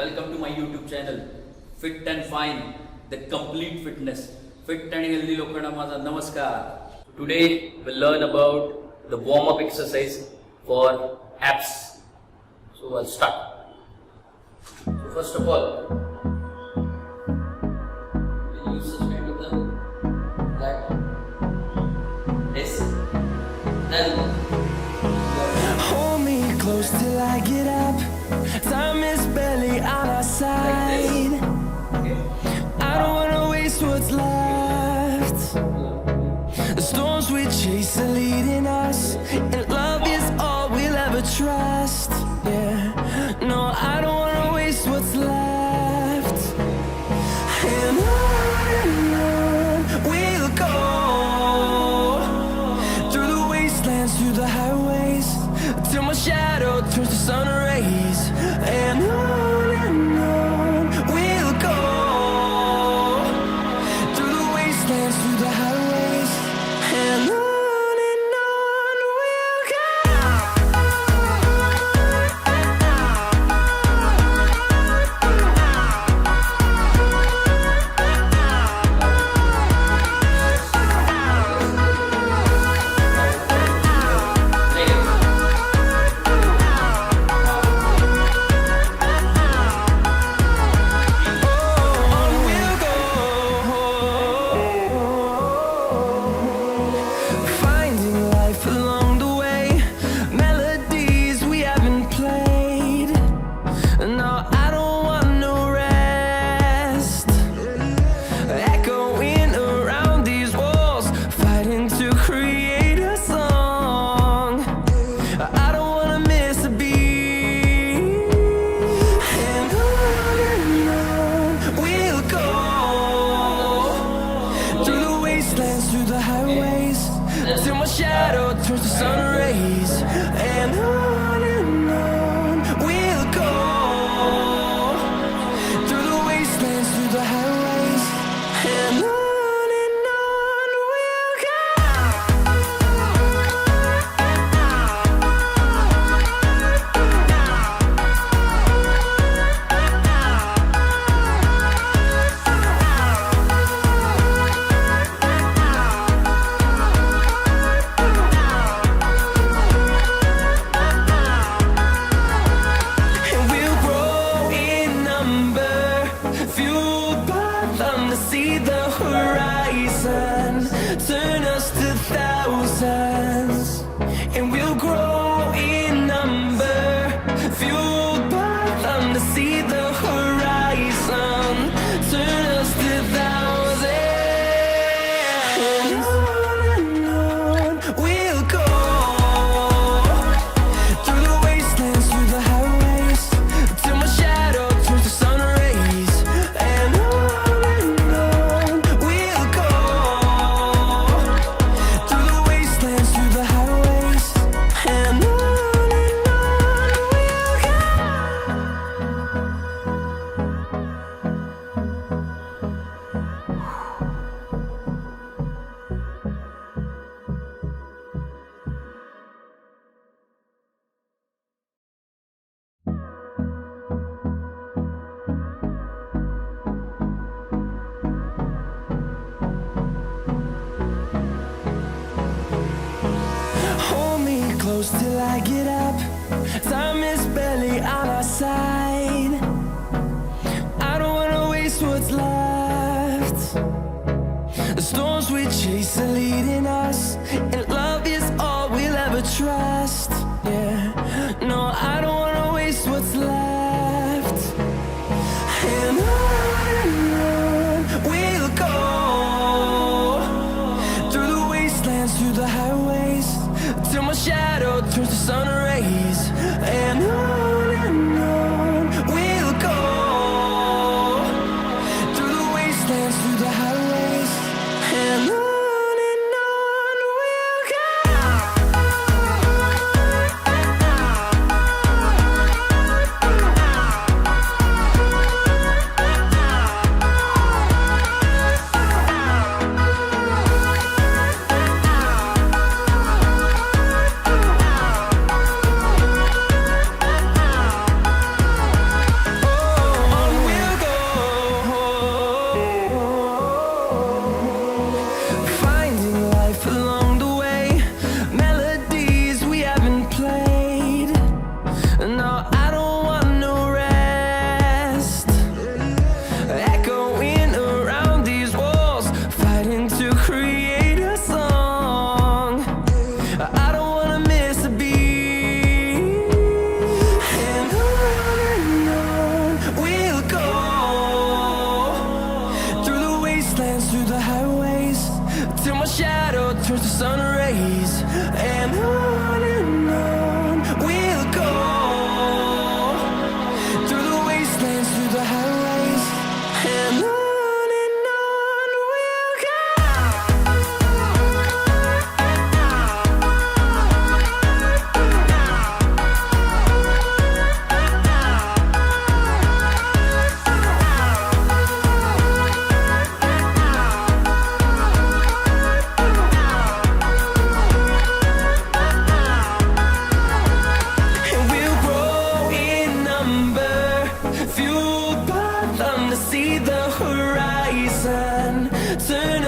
Welcome to my YouTube channel, Fit and Fine, the complete fitness. Fit and healthy लोकांना माझा नमस्कार. Today we'll learn about the warm-up exercise for abs. So I'll start. So first of all, we'll use such kind of the like this. Then hold me close till I get up. Time is barely on our side. I don't wanna waste what's left. The storms we chase are leading us, and love is all we'll ever trust. Yeah, no, I don't wanna waste what's left. And on we'll go, through the wastelands, through the highways, till my shadow turns to sun rays. And on we'll go, through the wastelands, through the highways, and on we'll go. Through the highways, till my shadow turns to sun rays. And on we'll go, through the wastelands, through the highways, and on we'll go. See the horizon, turn us to thousands, and we'll grow in number, fueled by them to see the horizon, turn us to thousands, and on we'll go, through the wastelands, through the highways, till my shadow turns to sun rays. And close till I get up. Time is barely on our side. I don't wanna waste what's left. The storms we chase are leading us, and love is all we'll ever trust. Yeah, no, I don't wanna waste what's left. And on we'll go, through the wastelands, through the highways, till my shadow turns to sun rays. And on we'll go, through the wastelands, through the highways, and on we'll see the horizon, turn